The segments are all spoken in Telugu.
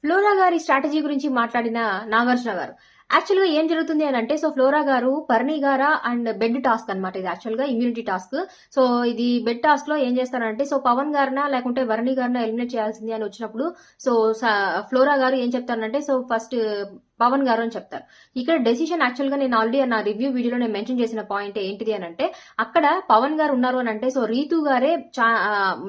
ఫ్లోరా గారి స్ట్రాటజీ గురించి మాట్లాడిన నాగార్జున గారు. యాక్చువల్‌గా ఏం జరుగుతుంది అనంటే, సో ఫ్లోరా గారు పర్ణి గారా అండ్ బెడ్ టాస్క్ అనమాట ఇది యాక్చువల్‌గా ఇమ్యూనిటీ టాస్క్. సో ఇది బెడ్ టాస్క్‌లో ఏం చేస్తారంటే, సో పవన్ గారినా లేకుంటే వర్ణి గారినా ఎలిమినేట్ చేయాల్సింది అని వచ్చినప్పుడు, సో ఫ్లోరా గారు ఏం చెప్తారంటే, సో ఫస్ట్ పవన్ గారు అని చెప్తారు. ఇక్కడ డెసిషన్ యాక్చువల్‌గా నేను ఆల్రెడీ నా రివ్యూ వీడియోలో నేను మెన్షన్ చేసిన పాయింట్ ఏంటిది అని అంటే, అక్కడ పవన్ గారు ఉన్నారు అని అంటే, సో రీతు గారే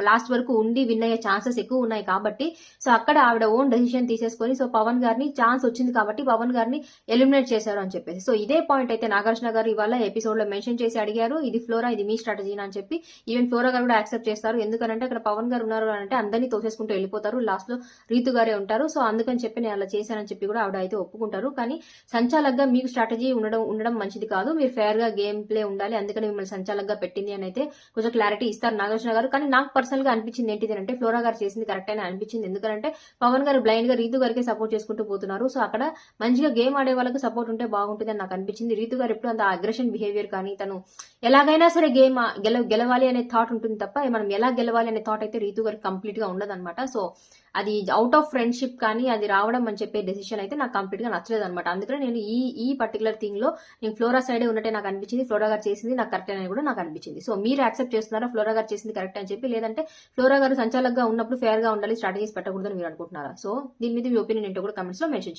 లాస్ట్ వరకు ఉండి విన్ అయ్యే ఛాన్సెస్ ఎక్కువ ఉన్నాయి కాబట్టి, సో అక్కడ ఆవిడ ఓన్ డెసిషన్ తీసేసుకొని, సో పవన్ గారిని ఛాన్స్ వచ్చింది కాబట్టి పవన్ గారిని ఎలిమినేట్ చేశారు అని చెప్పేసి. సో ఇదే పాయింట్ అయితే నాగార్జున గారు ఇవాళ ఎపిసోడ్ లో మెన్షన్ చేసి అడిగారు, ఇది ఫ్లోరా, ఇది మీ స్ట్రాటజీనా అని చెప్పి. ఈవెన్ ఫ్లోరా గారు కూడా యాక్సెప్ట్ చేస్తారు. ఎందుకంటే అక్కడ పవన్ గారు ఉన్నారు అంటే అందరినీ తోసేసుకుంటూ వెళ్ళిపోతారు, లాస్ట్ లో రీతు గారే ఉంటారు. సో అందుకని చెప్పి నేను అలా చేశానని చెప్పి కూడా ఆవిడ అయితే ఒప్పుకుంటారు. కానీ సంచాలకుగా మీకు స్ట్రాటజీ ఉండడం మంచిది కాదు, మీరు ఫేర్ గా గేమ్ ప్లే ఉండాలి, అందుకని మిమ్మల్ని సంచాలకుగా పెట్టింది అని అయితే కొంచెం క్లారిటీ ఇస్తారు నాగార్జున గారు. కానీ నాకు పర్సనల్ గా అనిపించింది ఏంటిది అంటే, ఫ్లోరా గారు చేసింది కరెక్ట్ అని అనిపించింది. ఎందుకంటే పవన్ గారు బ్లైండ్ గా రీతు గారికి సపోర్ట్ చేసుకుంటూ పోతున్నారు. సో అక్కడ మంచిగా గేమ్ ఆడే వాళ్ళకి సపోర్ట్ ఉంటే బాగుంటుంది అని నాకు అనిపించింది. రీతు గారు ఎప్పుడు అంత అగ్రెషన్ బిహేవియర్ కానీ, తను ఎలాగైనా సరే గేమ్ గెలవాలి అనే థాట్ ఉంటుంది తప్ప మనం ఎలా గెలవాలి అనే థాట్ అయితే రీతు గారికి కంప్లీట్ గా ఉండదన్నమాట. సో అది అవుట్ ఆఫ్ ఫ్రెండ్షిప్ కానీ అది రావడం అని చెప్పే డెసిషన్ అయితే నాకు కంప్లీట్ గా నచ్చలేదు అనమాట. అందుకనే నేను ఈ పర్టికులర్ థింగ్ లో నేను ఫ్లోరా సైడే ఉన్నట్టే నాకు అనిపించింది. ఫ్లోరా గారు చేసింది నాకు కరెక్ట్ అని కూడా నాకు అనిపించింది. సో మీరు యాక్సెప్ట్ చేస్తున్నారా ఫ్లోరా గారు చేసింది కరెక్ట్ అని చెప్పి, లేదంటే ఫ్లోరా గారు సంచాలకుగా ఉన్నప్పుడు ఫేర్ గా ఉండాలి, స్ట్రాటజీస్ పెట్టకూడదని మీరు అనుకుంటున్నారా? సో దీని మీద మీ ఒపీనియన్ ఏంటో కూడా కమెంట్స్ లో మెన్షన్